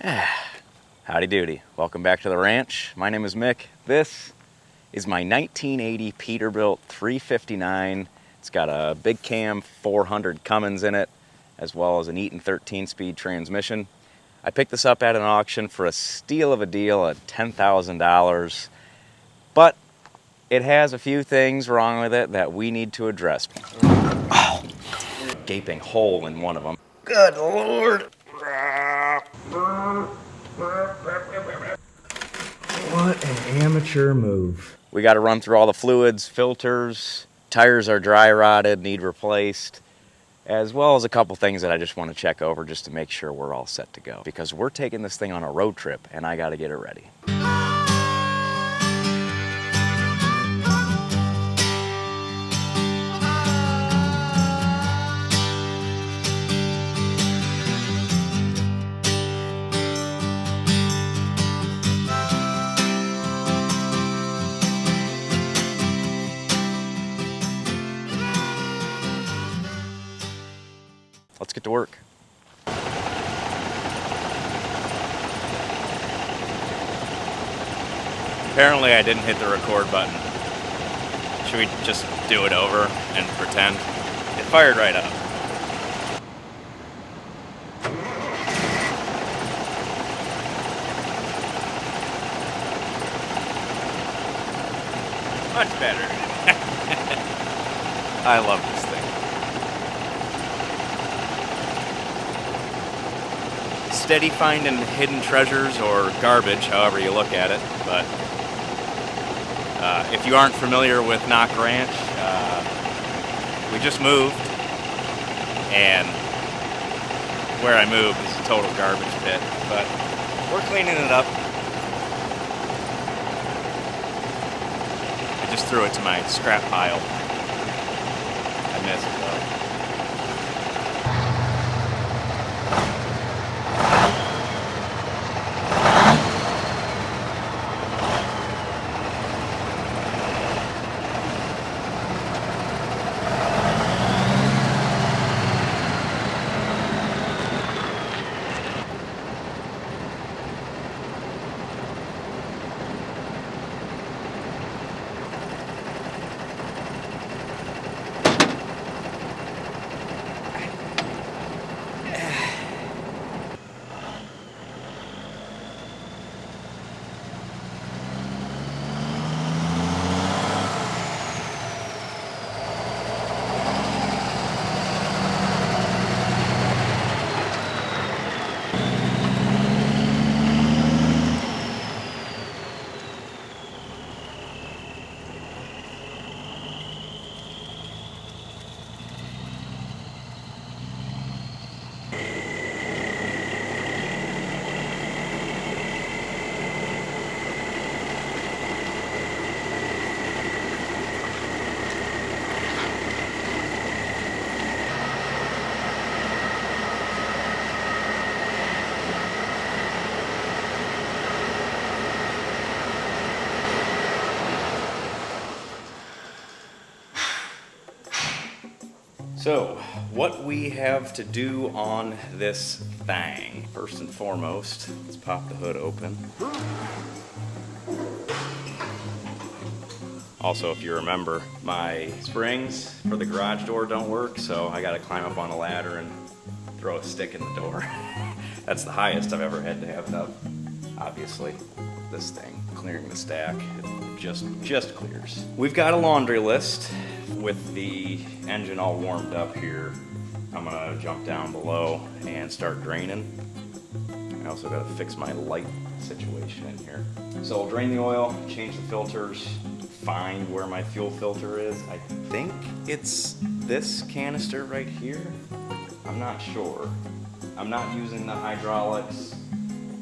Howdy doody. Welcome back to the ranch. My name is Mick. This is my 1980 Peterbilt 359. It's got a big cam 400 Cummins in it, as well as an Eaton 13-speed transmission. I picked this up at an auction for a steal of a deal at $10,000, but it has a few things wrong with it that we need to address. Oh, gaping hole in one of them. Good Lord! What an amateur move. We got to run through all the fluids, filters, tires are dry rotted, need replaced, as well as a couple things that I just want to check over just to make sure we're all set to go. Because we're taking this thing on a road trip and I got to get it ready. Let's get to work. Apparently I didn't hit the record button. Should we just do it over and pretend? It fired right up. Much better. I love this thing. Steady finding hidden treasures or garbage, however you look at it. But if you aren't familiar with Nock Ranch, we just moved, and where I moved is a total garbage pit. But we're cleaning it up. I just threw it to my scrap pile. I miss it though. So, what we have to do on this thing, first and foremost, let's pop the hood open. Also, if you remember, my springs for the garage door don't work, so I gotta climb up on a ladder and throw a stick in the door. That's the highest I've ever had to have it up. Obviously, this thing, clearing the stack, it just clears. We've got a laundry list. With the engine all warmed up here, I'm gonna jump down below and start draining. I also gotta fix my light situation in here. So I'll drain the oil, change the filters, find where my fuel filter is. I think it's this canister right here. I'm not sure. I'm not using the hydraulics,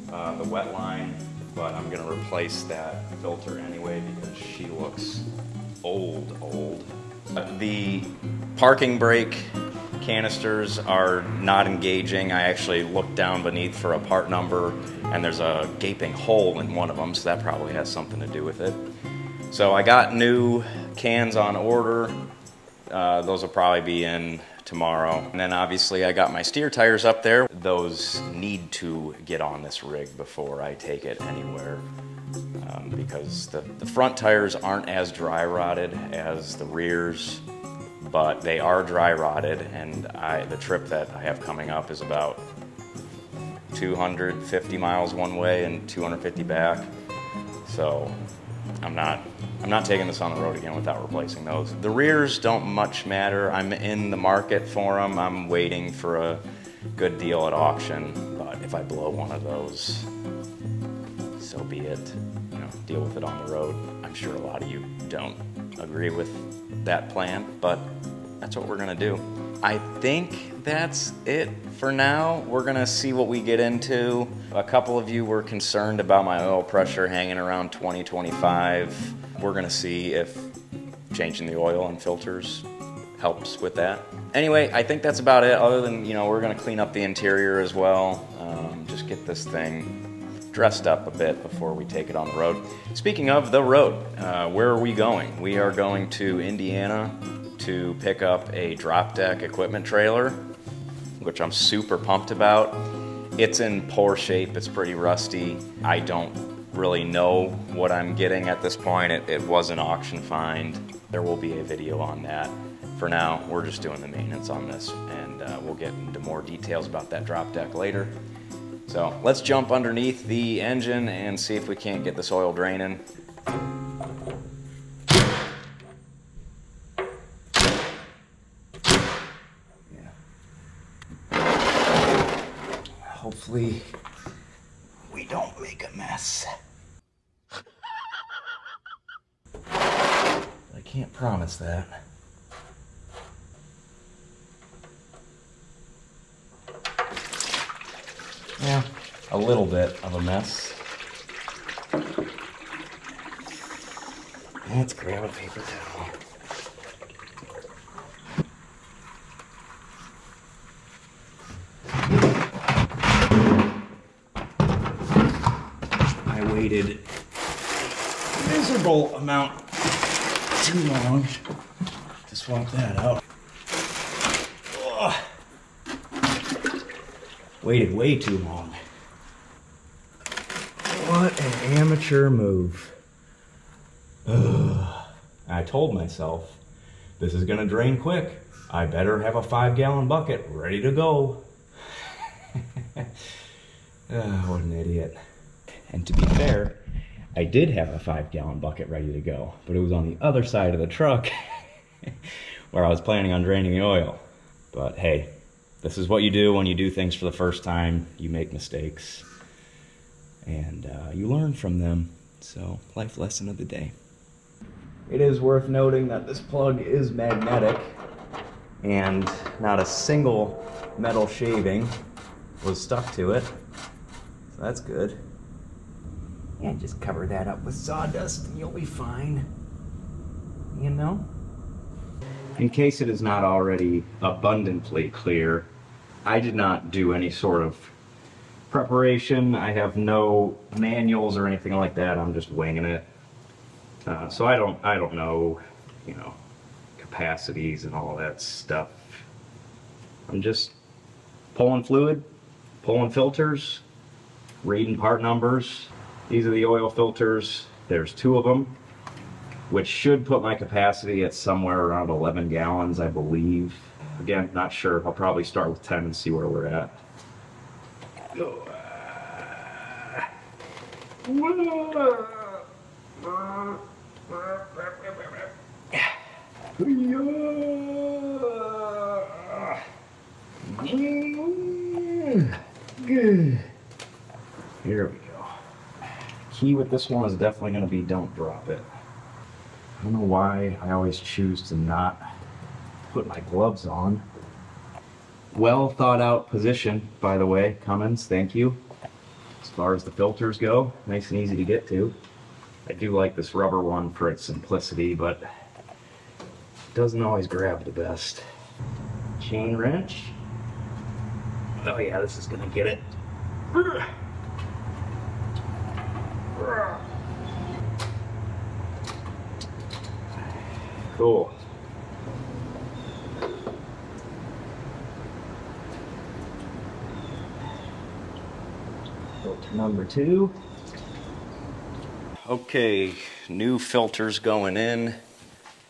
the wet line, but I'm gonna replace that filter anyway because she looks old. The parking brake canisters are not engaging. I actually looked down beneath for a part number and there's a gaping hole in one of them, so that probably has something to do with it. So I got new cans on order. Those will probably be in tomorrow. And then obviously I got my steer tires up there. Those need to get on this rig before I take it anywhere. Because the front tires aren't as dry rotted as the rears, but they are dry rotted, and the trip that I have coming up is about 250 miles one way and 250 back. So I'm not taking this on the road again without replacing those. The rears don't much matter. I'm in the market for them. I'm waiting for a good deal at auction, but if I blow one of those, so be it. You know, deal with it on the road. I'm sure a lot of you don't agree with that plan, but that's what we're gonna do. I think that's it for now. We're gonna see what we get into. A couple of you were concerned about my oil pressure hanging around 20, 25. We're gonna see if changing the oil and filters helps with that. Anyway, I think that's about it, other than, you know, we're gonna clean up the interior as well. Just get this thing dressed up a bit before we take it on the road. Speaking of the road, where are we going? We are going to Indiana to pick up a drop deck equipment trailer, which I'm super pumped about. It's in poor shape, it's pretty rusty. I don't really know what I'm getting at this point. It was an auction find. There will be a video on that. For now, we're just doing the maintenance on this, and we'll get into more details about that drop deck later. So let's jump underneath the engine and see if we can't get this oil draining. Hopefully we don't make a mess. I can't promise that. Yeah, a little bit of a mess. Let's grab a paper towel. I waited a miserable amount too long to swap that out. Ugh. Waited way too long. What an amateur move. Ugh. I told myself, this is gonna drain quick. I better have a 5-gallon bucket ready to go. What an idiot. And to be fair, I did have a 5-gallon bucket ready to go, but it was on the other side of the truck where I was planning on draining the oil. But hey, this is what you do when you do things for the first time. You make mistakes, and you learn from them. So, life lesson of the day. It is worth noting that this plug is magnetic, and not a single metal shaving was stuck to it. So that's good. And just cover that up with sawdust and you'll be fine. You know? In case it is not already abundantly clear, I did not do any sort of preparation. I have no manuals or anything like that. I'm just winging it. So I don't know, you know, capacities and all that stuff. I'm just pulling fluid, pulling filters, reading part numbers. These are the oil filters. There's 2 of them, which should put my capacity at somewhere around 11 gallons, I believe. Again, not sure. I'll probably start with 10 and see where we're at. Here we go. Key with this one is definitely going to be don't drop it. I don't know why I always choose to not put my gloves on. Well thought out position, by the way, Cummins, thank you. As far as the filters go, nice and easy to get to. I do like this rubber one for its simplicity, but it doesn't always grab the best. Chain wrench. Oh yeah, this is gonna get it. Cool. Filter number 2. Okay, new filters going in.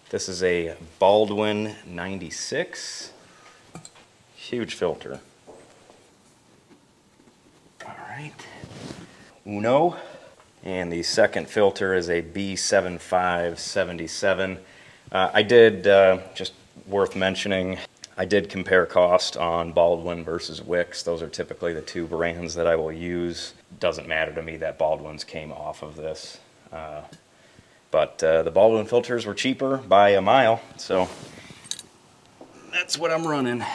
This is a Baldwin 96. Huge filter. All right. Uno. And the second filter is a B7577. I did, just worth mentioning, I did compare cost on Baldwin versus Wix. Those are typically the two brands that I will use. Doesn't matter to me that Baldwin's came off of this. But the Baldwin filters were cheaper by a mile, so that's what I'm running.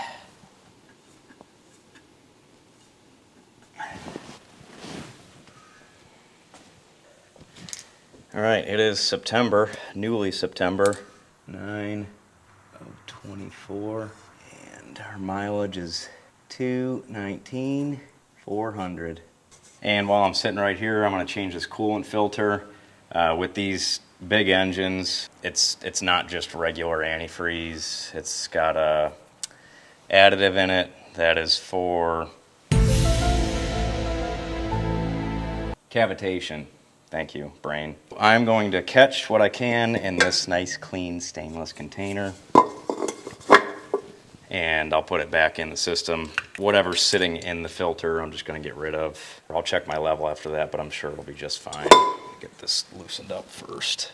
All right, it is September, newly September, 9/24, and our mileage is 219,400. And while I'm sitting right here, I'm going to change this coolant filter. With these big engines, it's not just regular antifreeze. It's got a additive in it that is for cavitation. Thank you, brain. I'm going to catch what I can in this nice, clean stainless container, and I'll put it back in the system. Whatever's sitting in the filter, I'm just going to get rid of. I'll check my level after that, but I'm sure it'll be just fine. Get this loosened up first.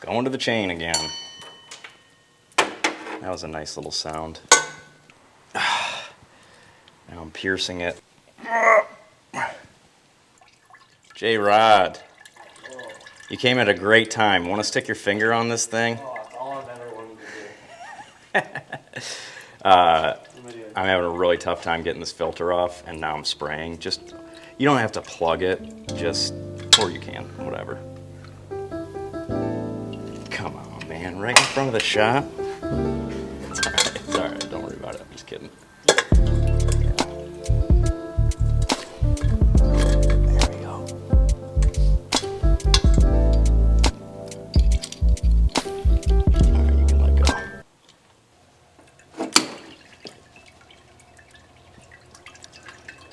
Going to the chain again. That was a nice little sound. Now I'm piercing it. J-Rod, you came at a great time. Want to stick your finger on this thing? Oh, that's all I've ever wanted to do. I'm having a really tough time getting this filter off, and now I'm spraying. Just, you don't have to plug it, just, or you can, whatever. Come on, man, right in front of the shop. It's all right, don't worry about it, I'm just kidding. There we go. All right, you can let go.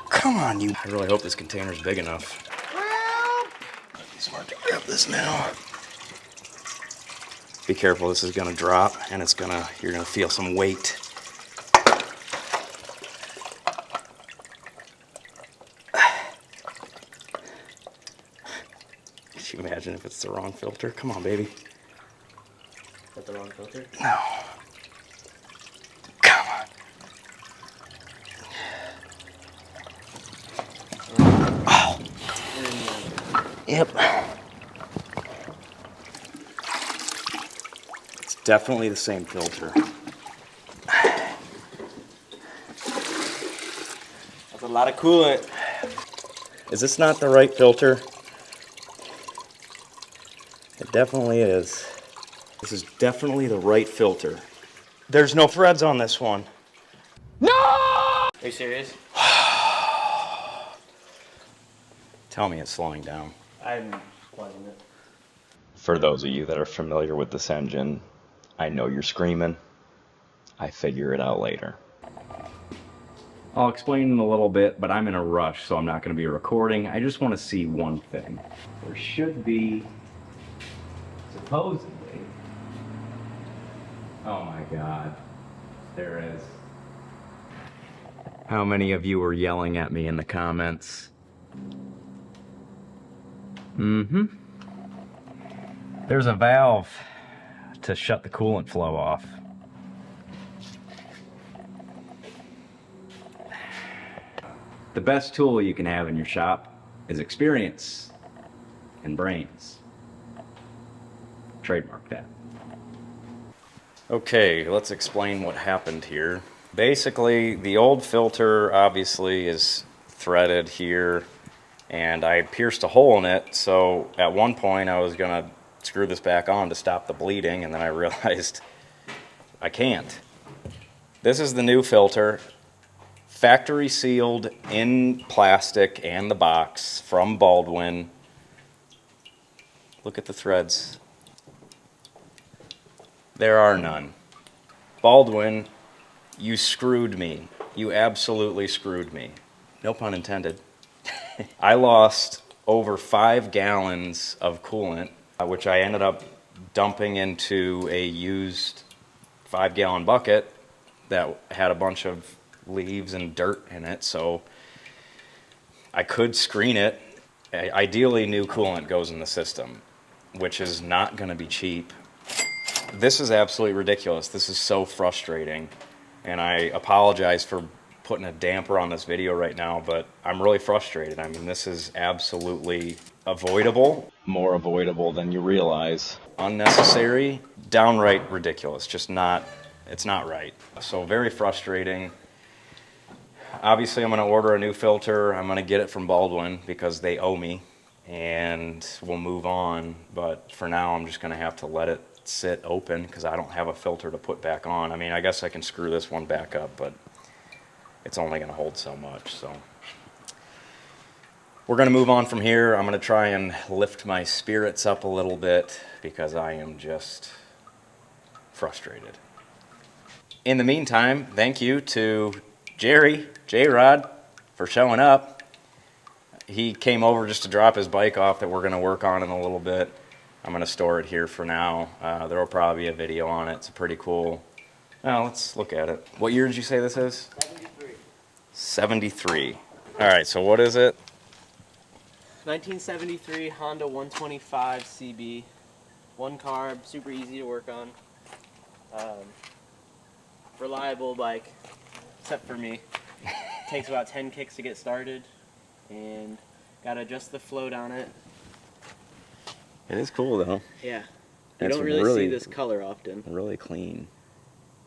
Come on, you. I really hope this container's big enough. Smart to grab this now. Be careful, this is gonna drop, and you're gonna feel some weight. Could you imagine if it's the wrong filter? Come on, baby. Is that the wrong filter? No. Come on. Oh. Yep. It's definitely the same filter. That's a lot of coolant. Is this not the right filter? It definitely is. This is definitely the right filter. There's no threads on this one. Are you serious? Tell me it's slowing down. I'm plugging it. For those of you that are familiar with this engine, I know you're screaming. I figure it out later. I'll explain in a little bit, but I'm in a rush, so I'm not going to be recording. I just want to see one thing. There should be, supposedly, oh my God, there is. How many of you were yelling at me in the comments? There's a valve to shut the coolant flow off. The best tool you can have in your shop is experience and brains. Trademark that. Okay, let's explain what happened here. Basically, the old filter obviously is threaded here, and I pierced a hole in it, so at one point I was gonna screw this back on to stop the bleeding, and then I realized I can't. This is the new filter, factory sealed in plastic and the box from Baldwin. Look at the threads. There are none. Baldwin, you screwed me. You absolutely screwed me. No pun intended. I lost over 5 gallons of coolant, which I ended up dumping into a used 5-gallon bucket that had a bunch of leaves and dirt in it, so I could screen it. Ideally, new coolant goes in the system, which is not going to be cheap. This is absolutely ridiculous. This is so frustrating, and I apologize for putting a damper on this video right now, but I'm really frustrated. I mean, this is absolutely avoidable. More avoidable than you realize. Unnecessary, downright ridiculous. Just not, it's not right. So very frustrating. Obviously, I'm going to order a new filter. I'm going to get it from Baldwin because they owe me, and we'll move on. But for now, I'm just going to have to let it sit open because I don't have a filter to put back on. I mean, I guess I can screw this one back up, but it's only going to hold so much. So we're going to move on from here. I'm going to try and lift my spirits up a little bit because I am just frustrated. In the meantime, thank you to Jerry, J-Rod, for showing up. He came over just to drop his bike off that we're going to work on in a little bit. I'm going to store it here for now. There will probably be a video on it. It's a pretty cool. Now, let's look at it. What year did you say this is? 73. 73. All right, so what is it? 1973 Honda 125 CB. One carb, super easy to work on. Reliable bike, except for me. Takes about 10 kicks to get started, and gotta adjust the float on it. It is cool though. Yeah, you It's don't really really- see this color often. Really clean.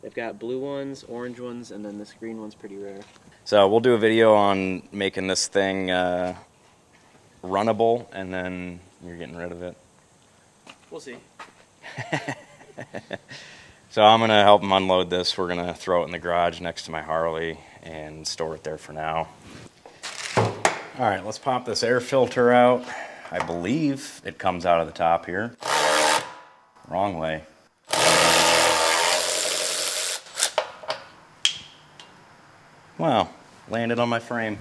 They've got blue ones, orange ones, and then this green one's pretty rare. So we'll do a video on making this thing runnable, and then you're getting rid of it. We'll see. So I'm going to help him unload this. We're going to throw it in the garage next to my Harley and store it there for now. All right, let's pop this air filter out. I believe it comes out of the top here. Wrong way. Wow, landed on my frame.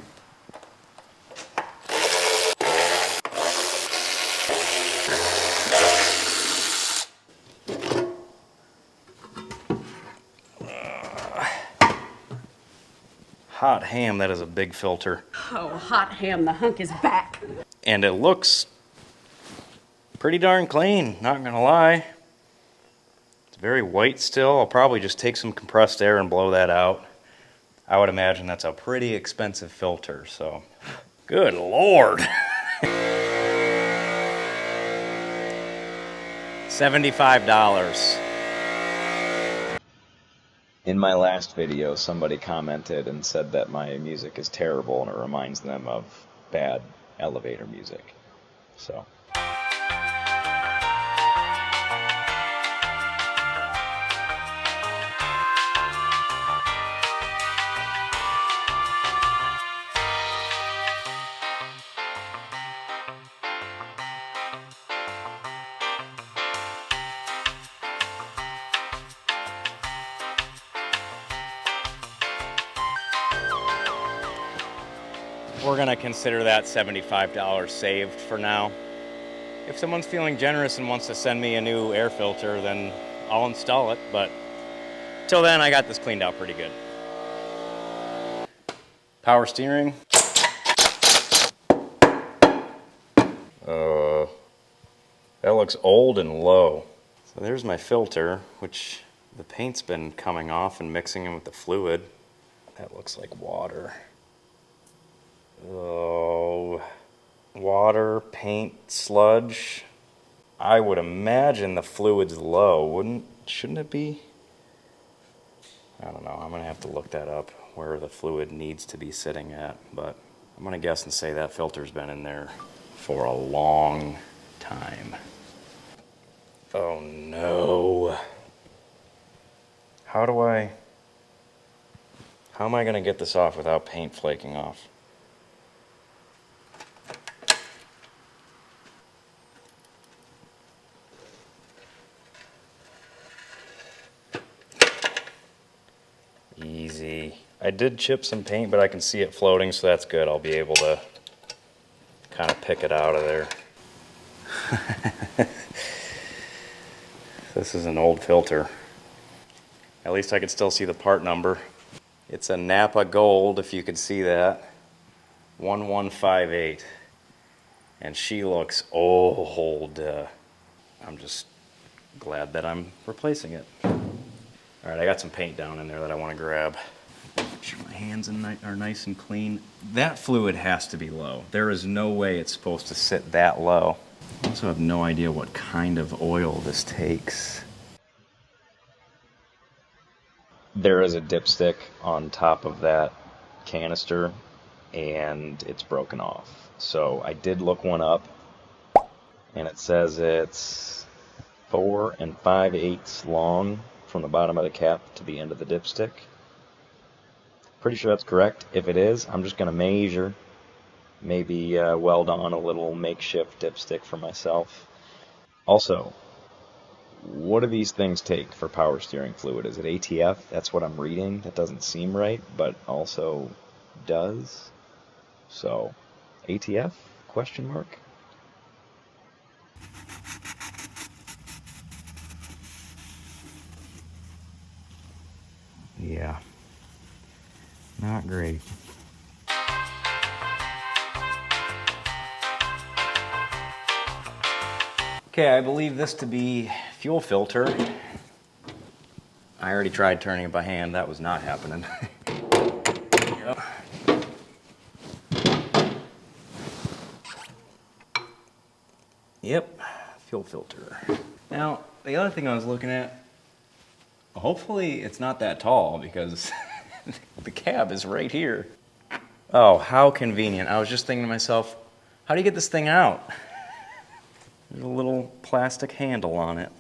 Hot ham, that is a big filter. Oh, hot ham, the hunk is back. And it looks pretty darn clean, not gonna lie. It's very white still. I'll probably just take some compressed air and blow that out. I would imagine that's a pretty expensive filter, so. Good Lord. $75. In my last video, somebody commented and said that my music is terrible and it reminds them of bad elevator music. So. We're gonna consider that $75 saved for now. If someone's feeling generous and wants to send me a new air filter, then I'll install it, but till then I got this cleaned out pretty good. Power steering. That looks old and low. So there's my filter, which the paint's been coming off and mixing in with the fluid. That looks like water. Oh, water, paint, sludge. I would imagine the fluid's low, shouldn't it be? I don't know, I'm gonna have to look that up, where the fluid needs to be sitting at, but I'm gonna guess and say that filter's been in there for a long time. Oh no. How am I gonna get this off without paint flaking off? Easy. I did chip some paint, but I can see it floating, so that's good. I'll be able to kind of pick it out of there. This is an old filter. At least I can still see the part number. It's a Napa Gold, if you can see that. 1158. And she looks old. I'm just glad that I'm replacing it. All right, I got some paint down in there that I want to grab. Make sure my hands are nice and clean. That fluid has to be low. There is no way it's supposed to sit that low. I also have no idea what kind of oil this takes. There is a dipstick on top of that canister, and it's broken off. So I did look one up, and it says it's 4 5/8 long from the bottom of the cap to the end of the dipstick. Pretty sure that's correct. If it is, I'm just going to measure, maybe weld on a little makeshift dipstick for myself. Also, what do these things take for power steering fluid? Is it ATF? That's what I'm reading. That doesn't seem right, but also does. So, ATF? Question mark? Yeah. Not great. Okay, I believe this to be fuel filter. I already tried turning it by hand. That was not happening. Yep, fuel filter. Now, the other thing I was looking at, hopefully it's not that tall because the cab is right here. Oh, how convenient. I was just thinking to myself, how do you get this thing out? There's a little plastic handle on it.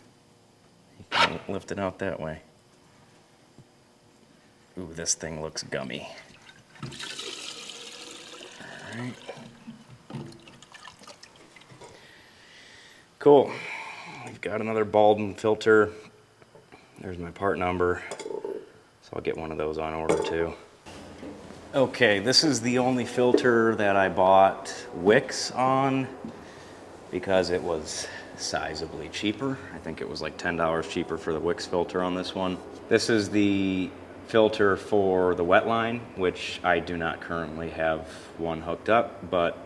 You can lift it out that way. Ooh, this thing looks gummy. All right. Cool. We've got another Baldwin filter. There's my part number. So I'll get one of those on order too. Okay, this is the only filter that I bought wicks on because it was sizably cheaper. I think it was like $10 cheaper for the wicks filter on this one. This is the filter for the wet line, which I do not currently have one hooked up, but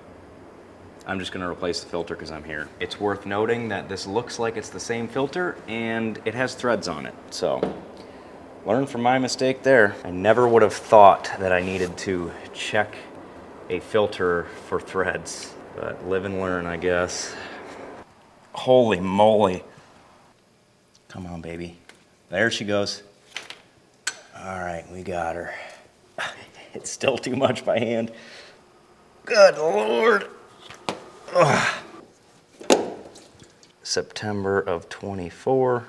I'm just gonna replace the filter because I'm here. It's worth noting that this looks like it's the same filter and it has threads on it. So, learn from my mistake there. I never would have thought that I needed to check a filter for threads, but live and learn, I guess. Holy moly. Come on, baby. There she goes. All right, we got her. It's still too much by hand. Good Lord. Ugh. September of 24,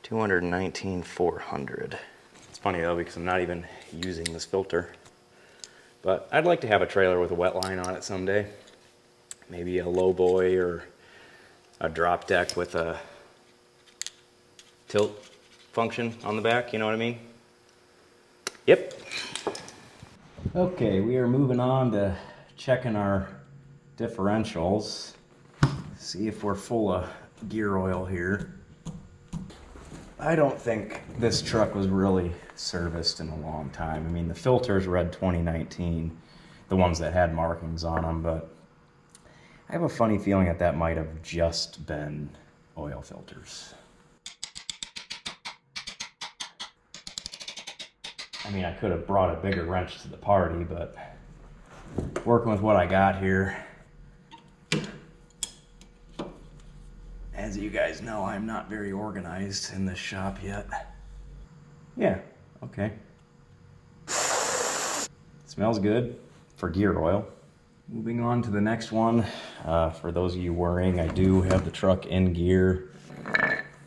219,400. It's funny though because I'm not even using this filter. But I'd like to have a trailer with a wet line on it someday. Maybe a low boy or a drop deck with a tilt function on the back, you know what I mean? Yep. Okay, we are moving on to checking our differentials. See if we're full of gear oil here. I don't think this truck was really serviced in a long time. I mean, the filters read 2019, the ones that had markings on them, but I have a funny feeling that that might have just been oil filters. I mean, I could have brought a bigger wrench to the party, but working with what I got here, as you guys know, I'm not very organized in this shop yet. Yeah, okay. Smells good for gear oil. Moving on to the next one. For those of you worrying, I do have the truck in gear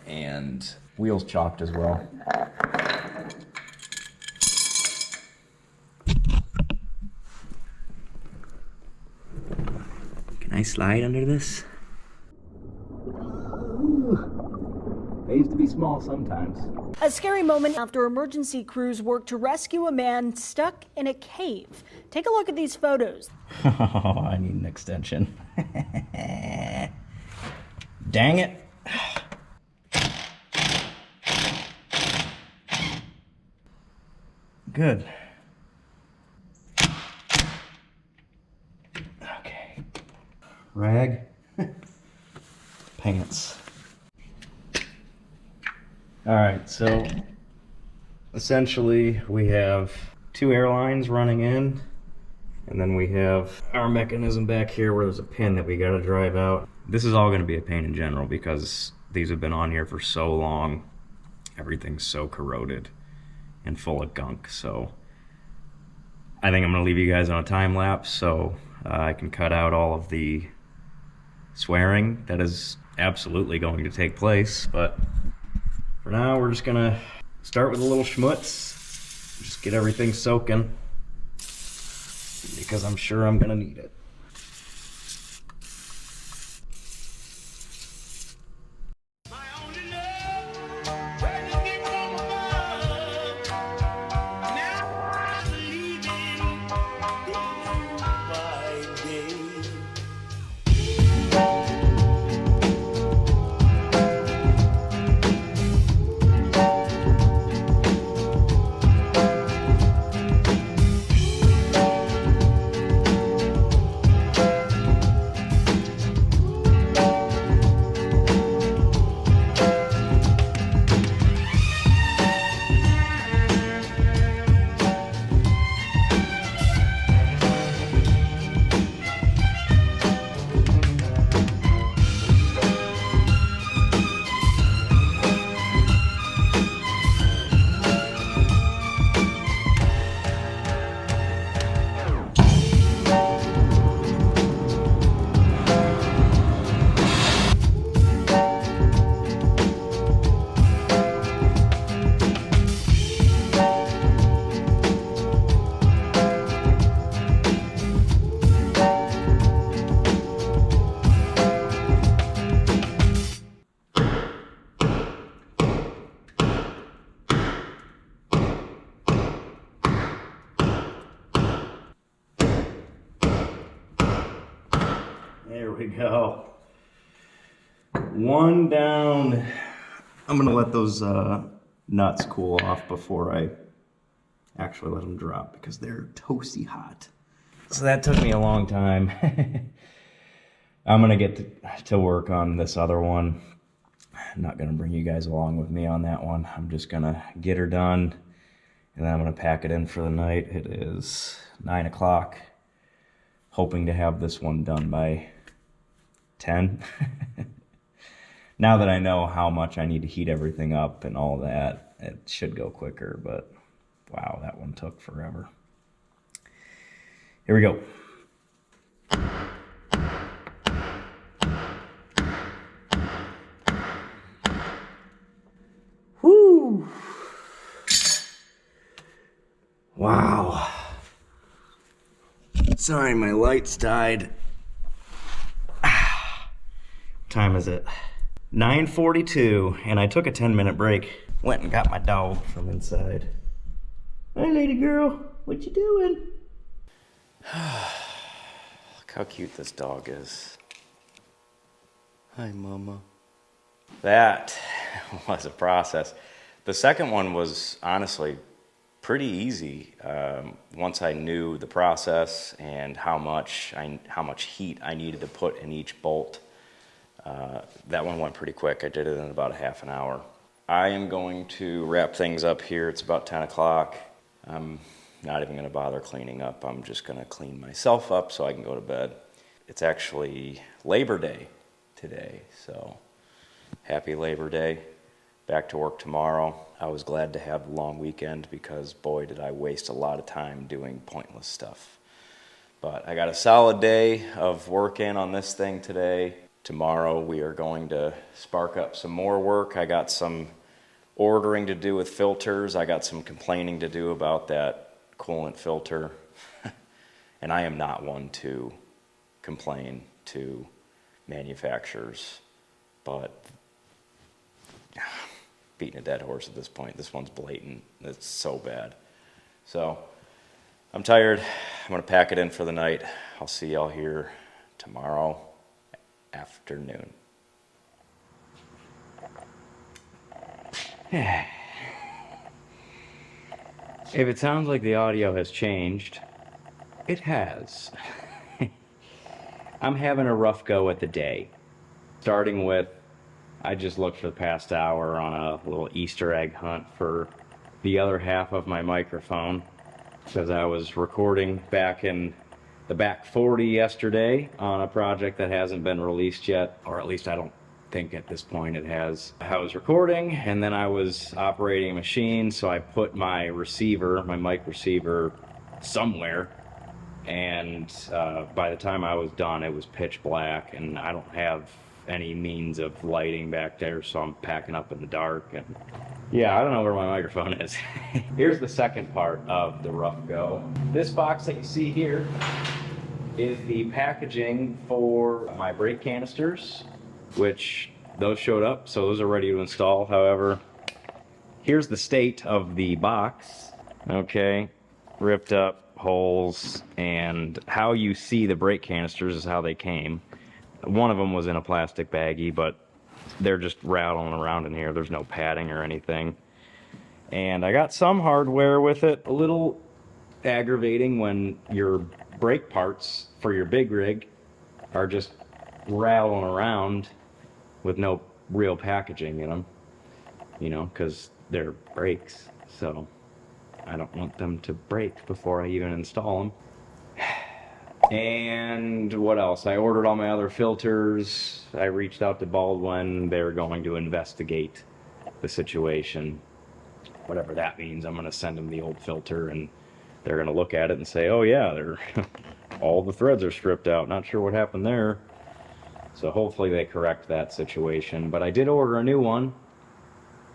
and wheels chalked as well. Can I slide under this? Pays to be small sometimes. A scary moment after emergency crews worked to rescue a man stuck in a cave. Take a look at these photos. Oh, I need an extension. Dang it. Good. Okay. Rag. Pants. Alright, so essentially we have two airlines running in, and then we have our mechanism back here where there's a pin that we gotta drive out. This is all gonna be a pain in general because these have been on here for so long. Everything's so corroded and full of gunk, so I think I'm gonna leave you guys on a time lapse so I can cut out all of the swearing that is absolutely going to take place, but for now we're just gonna start with a little schmutz, just get everything soaking because I'm sure I'm gonna need it. There we go. One down. I'm gonna let those nuts cool off before I actually let them drop because they're toasty hot. So that took me a long time. I'm gonna get to work on this other one. I'm not gonna bring you guys along with me on that one. I'm just gonna get her done and then I'm gonna pack it in for the night. It is 9 o'clock. Hoping to have this one done by 10. Now that I know how much I need to heat everything up and all that, it should go quicker, but wow, that one took forever. Here we go. Whoo! Wow. Sorry, my lights died. Time is it? 9:42, and I took a 10-minute break. Went and got my dog from inside. Hi, lady girl. What you doing? Look how cute this dog is. Hi, mama. That was a process. The second one was honestly pretty easy once I knew the process and how much heat I needed to put in each bolt. That one went pretty quick. I did it in about a half an hour. I am going to wrap things up here. It's about 10 o'clock. I'm not even going to bother cleaning up. I'm just going to clean myself up so I can go to bed. It's actually Labor Day today, so happy Labor Day. Back to work tomorrow. I was glad to have the long weekend because boy did I waste a lot of time doing pointless stuff. But I got a solid day of working on this thing today. Tomorrow we are going to spark up some more work. I got some ordering to do with filters. I got some complaining to do about that coolant filter. And I am not one to complain to manufacturers, but beating a dead horse at this point. This one's blatant. It's so bad. So I'm tired. I'm gonna pack it in for the night. I'll see y'all here tomorrow afternoon. If it sounds like the audio has changed, it has. I'm having a rough go at the day. Starting with, I just looked for the past hour on a little Easter egg hunt for the other half of my microphone, because I was recording back in the back 40 yesterday on a project that hasn't been released yet, or at least I don't think at this point it has. I was recording and then I was operating a machine, so I put my receiver, my mic receiver, somewhere, and by the time I was done it was pitch black and I don't have any means of lighting back there, so I'm packing up in the dark. And yeah, I don't know where my microphone is. Here's the second part of the rough go. This box that you see here is the packaging for my brake canisters, which those showed up, so those are ready to install. However, here's the state of the box. Okay, ripped up, holes, and how you see the brake canisters is how they came. One of them was in a plastic baggie, but they're just rattling around in here. There's no padding or anything. And I got some hardware with it. A little aggravating when your brake parts for your big rig are just rattling around with no real packaging in them, you know, because they're brakes. So I don't want them to break before I even install them. And what else? I ordered all my other filters. I reached out to Baldwin. They were going to investigate the situation. Whatever that means, I'm going to send them the old filter and they're going to look at it and say, oh yeah, they're all the threads are stripped out. Not sure what happened there. So hopefully they correct that situation. But I did order a new one.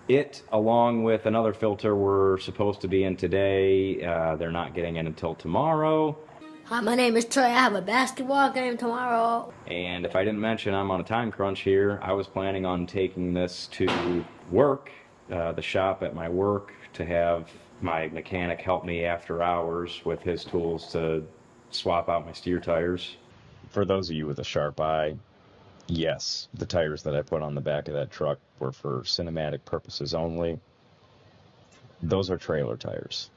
It, along with another filter, were supposed to be in today. They're not getting in until tomorrow. Hi, my name is Trey. I have a basketball game tomorrow. And if I didn't mention I'm on a time crunch here, I was planning on taking this to work, the shop at my work, to have my mechanic help me after hours with his tools to swap out my steer tires. For those of you with a sharp eye, yes, the tires that I put on the back of that truck were for cinematic purposes only. Those are trailer tires.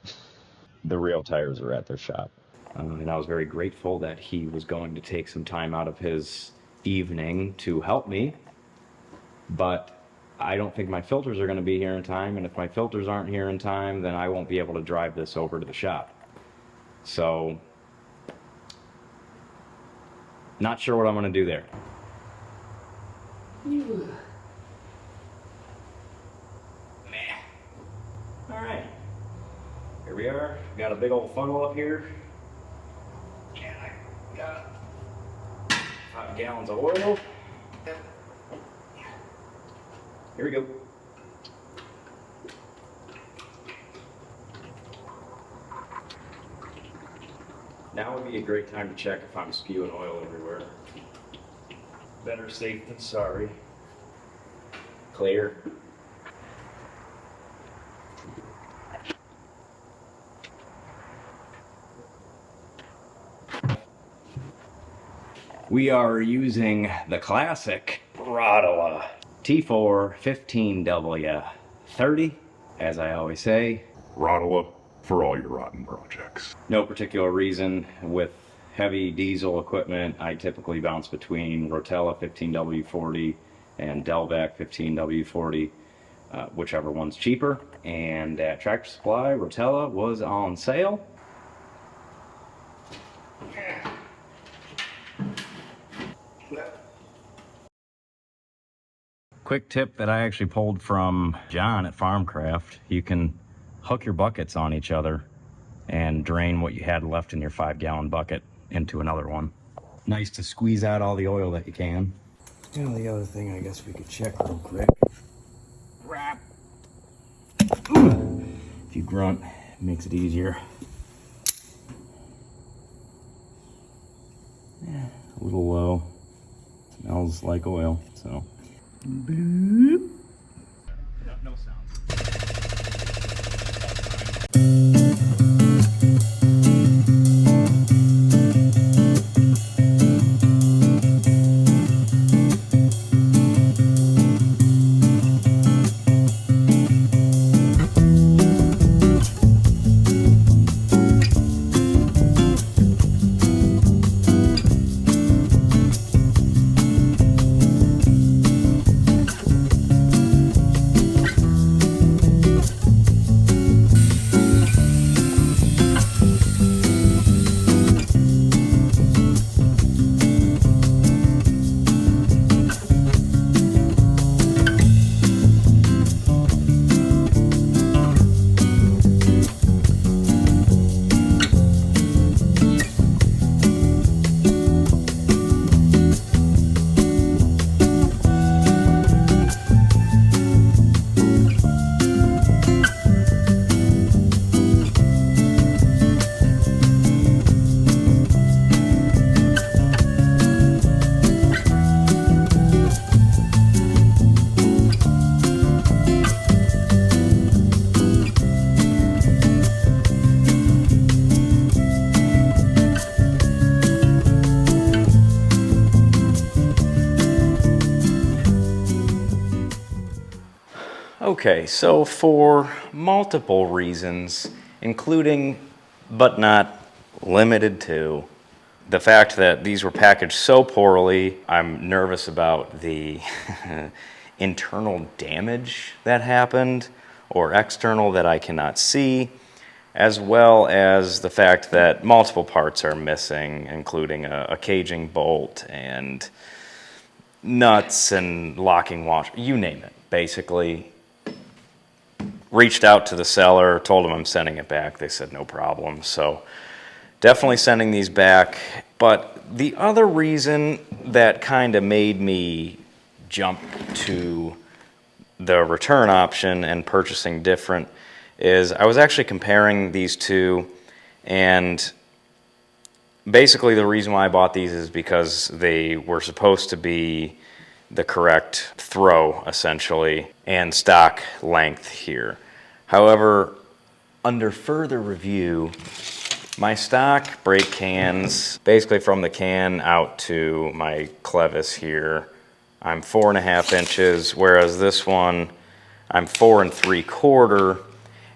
The real tires are at their shop. And I was very grateful that he was going to take some time out of his evening to help me. But I don't think my filters are going to be here in time, and if my filters aren't here in time, then I won't be able to drive this over to the shop. So, not sure what I'm going to do there. Alright, here we are. Got a big old funnel up here. And I got 5 gallons of oil. Here we go. Now would be a great time to check if I'm spewing oil everywhere. Better safe than sorry. Clear. We are using the classic Rottweiler T4 15W30, as I always say. Rottweiler for all your rotten projects. No particular reason. With heavy diesel equipment, I typically bounce between Rotella 15W40 and Delvac 15W40, whichever one's cheaper. And at Tractor Supply, Rotella was on sale. Quick tip that I actually pulled from John at Farmcraft: you can hook your buckets on each other and drain what you had left in your 5-gallon bucket into another one. Nice to squeeze out all the oil that you can. You know, the other thing I guess we could check real quick. Wrap. If you grunt, it makes it easier. Yeah, a little low. Smells like oil, so. Bloop. No sounds. Okay, so for multiple reasons, including but not limited to the fact that these were packaged so poorly, I'm nervous about the internal damage that happened or external that I cannot see, as well as the fact that multiple parts are missing, including a caging bolt and nuts and locking washer, you name it. Basically, reached out to the seller, told them I'm sending it back. They said no problem. So definitely sending these back. But the other reason that kind of made me jump to the return option and purchasing different is I was actually comparing these two, and basically the reason why I bought these is because they were supposed to be the correct throw, essentially, and stock length here. However, under further review, my stock brake cans, basically from the can out to my clevis here, I'm 4.5 inches, whereas this one, I'm 4 3/4.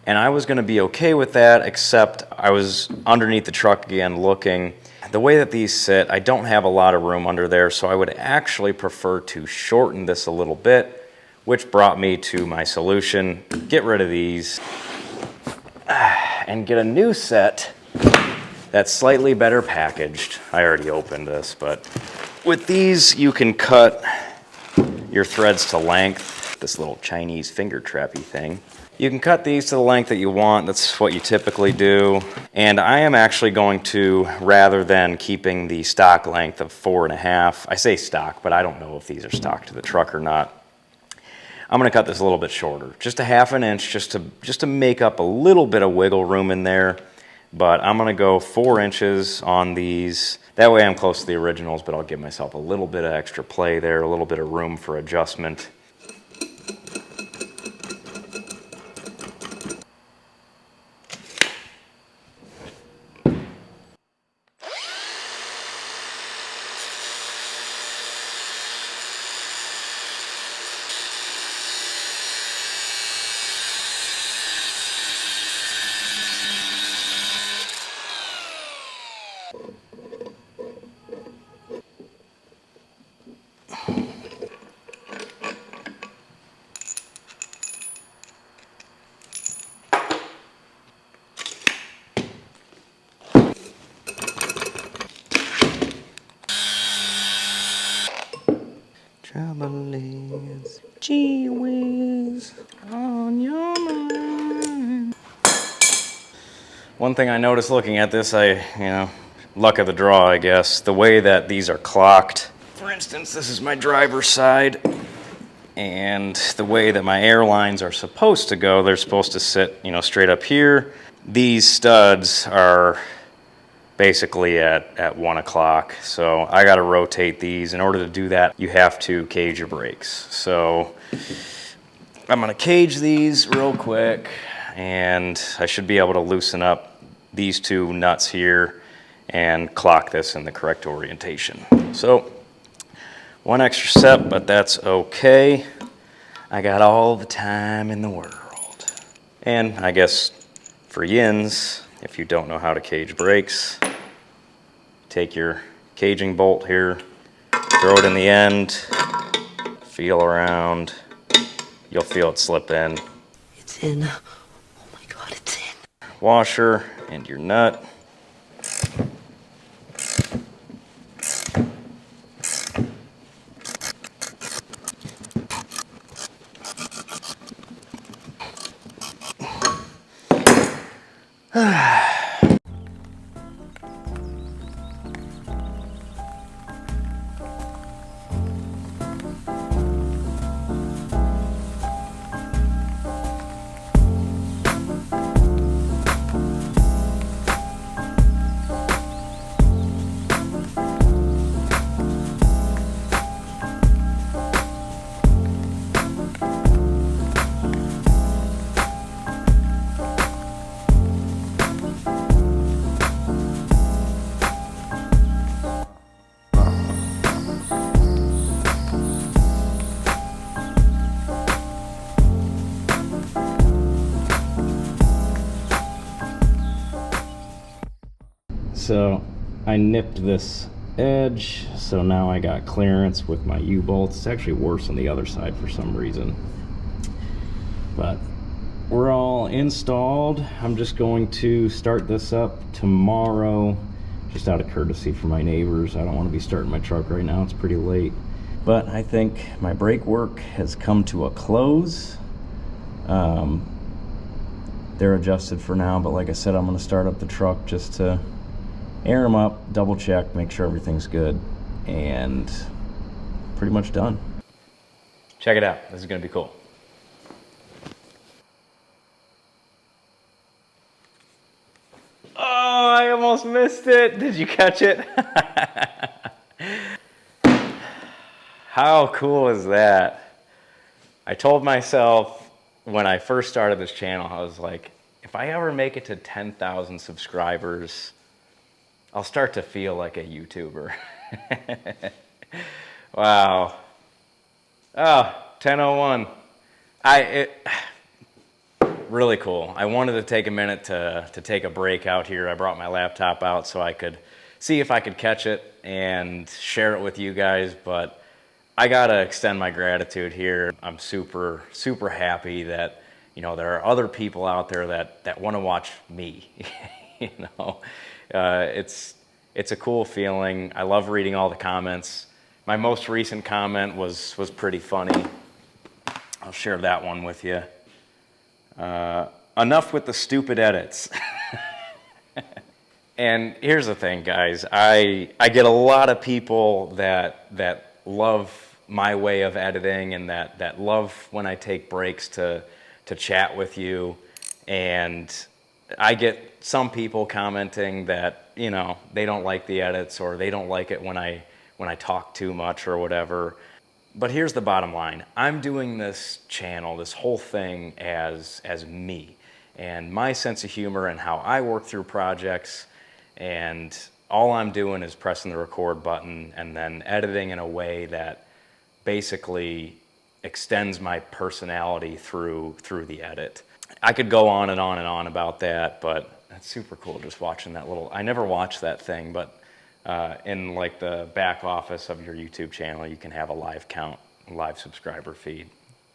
And I was gonna be okay with that, except I was underneath the truck again looking. The way that these sit, I don't have a lot of room under there, so I would actually prefer to shorten this a little bit, which brought me to my solution. Get rid of these and get a new set that's slightly better packaged. I already opened this, but with these you can cut your threads to length, this little Chinese finger trappy thing. You can cut these to the length that you want. That's what you typically do. And I am actually going to, rather than keeping the stock length of 4.5, I say stock, but I don't know if these are stock to the truck or not. I'm gonna cut this a little bit shorter, just 1/2 inch, just to make up a little bit of wiggle room in there. But I'm gonna go 4 inches on these. That way I'm close to the originals, but I'll give myself a little bit of extra play there, a little bit of room for adjustment. Trouble is, gee whiz, on your mind. One thing I noticed looking at this, luck of the draw, I guess, the way that these are clocked. For instance, this is my driver's side, and the way that my air lines are supposed to go, they're supposed to sit, straight up here. These studs are basically at 1 o'clock, so I got to rotate these. In order to do that, you have to cage your brakes. So I'm going to cage these real quick, and I should be able to loosen up these two nuts here and clock this in the correct orientation. So one extra step, but that's okay. I got all the time in the world. And I guess for yins, if you don't know how to cage brakes, take your caging bolt here, throw it in the end, feel around, you'll feel it slip in. It's in. Oh my God, it's in. Washer and your nut. So I nipped this edge, so now I got clearance with my U-bolts. It's actually worse on the other side for some reason. But we're all installed. I'm just going to start this up tomorrow, just out of courtesy for my neighbors. I don't want to be starting my truck right now, it's pretty late. But I think my brake work has come to a close. They're adjusted for now, but like I said, I'm going to start up the truck just to air them up, double check, make sure everything's good, and pretty much done. Check it out. This is going to be cool. Oh, I almost missed it. Did you catch it? How cool is that? I told myself when I first started this channel, I was like, if I ever make it to 10,000 subscribers, I'll start to feel like a YouTuber. Wow. Oh, 10:01. Really cool. I wanted to take a minute to take a break out here. I brought my laptop out so I could see if I could catch it and share it with you guys, but I gotta extend my gratitude here. I'm super, super happy that, you know, there are other people out there that want to watch me. You know, it's a cool feeling. I love reading all the comments. My most recent comment was pretty funny. I'll share that one with you. Enough with the stupid edits. And here's the thing, guys. I get a lot of people that love my way of editing and that love when I take breaks to chat with you. And I get some people commenting that, you know, they don't like the edits or they don't like it when I talk too much or whatever. But here's the bottom line. I'm doing this channel, this whole thing as me and my sense of humor and how I work through projects, and all I'm doing is pressing the record button and then editing in a way that basically extends my personality through the edit. I could go on and on and on about that, but that's super cool just watching that little, I never watched that thing, but in like the back office of your YouTube channel, you can have a live count, live subscriber feed.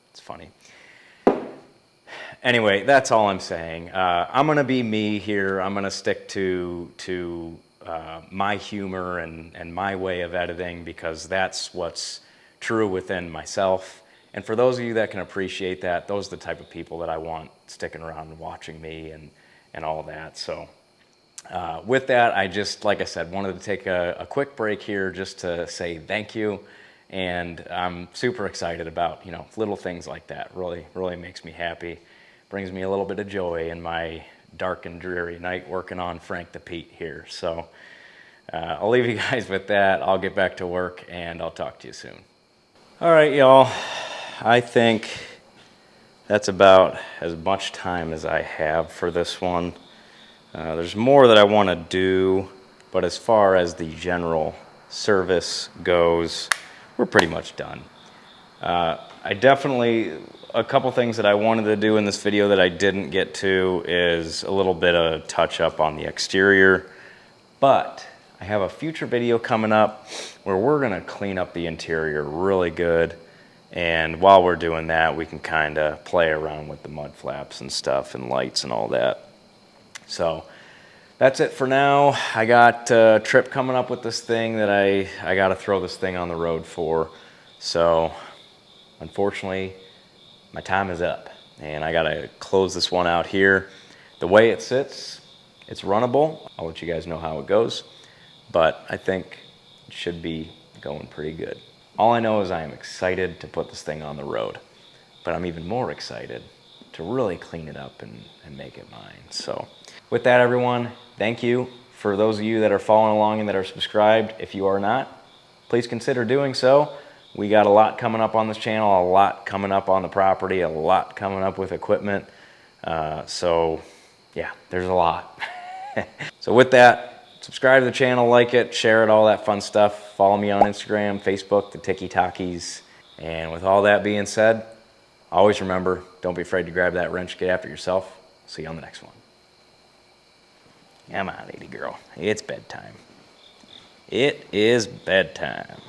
It's funny. Anyway, that's all I'm saying. I'm gonna be me here. I'm gonna stick to my humor and my way of editing, because that's what's true within myself. And for those of you that can appreciate that, those are the type of people that I want sticking around and watching me and all that. So with that, I just, like I said, wanted to take a quick break here just to say thank you. And I'm super excited about, you know, little things like that. Really makes me happy. Brings me a little bit of joy in my dark and dreary night working on Frank the Pete here. So I'll leave you guys with that. I'll get back to work and I'll talk to you soon. All right, y'all. I think that's about as much time as I have for this one. There's more that I want to do, but as far as the general service goes, we're pretty much done. A couple things that I wanted to do in this video that I didn't get to is a little bit of touch up on the exterior, but I have a future video coming up where we're going to clean up the interior really good. And while we're doing that, we can kind of play around with the mud flaps and stuff and lights and all that. So that's it for now. I got a trip coming up with this thing that I got to throw this thing on the road for. So unfortunately, my time is up and I got to close this one out here. The way it sits, it's runnable. I'll let you guys know how it goes, but I think it should be going pretty good. All I know is I am excited to put this thing on the road, but I'm even more excited to really clean it up and make it mine. So with that, everyone, thank you. For those of you that are following along and that are subscribed, if you are not, please consider doing so. We got a lot coming up on this channel, a lot coming up on the property, a lot coming up with equipment. So yeah, there's a lot. So with that, subscribe to the channel, like it, share it, all that fun stuff. Follow me on Instagram, Facebook, the Tiki-Takis. And with all that being said, always remember, don't be afraid to grab that wrench, get after yourself. See you on the next one. Come on, lady girl. It's bedtime. It is bedtime.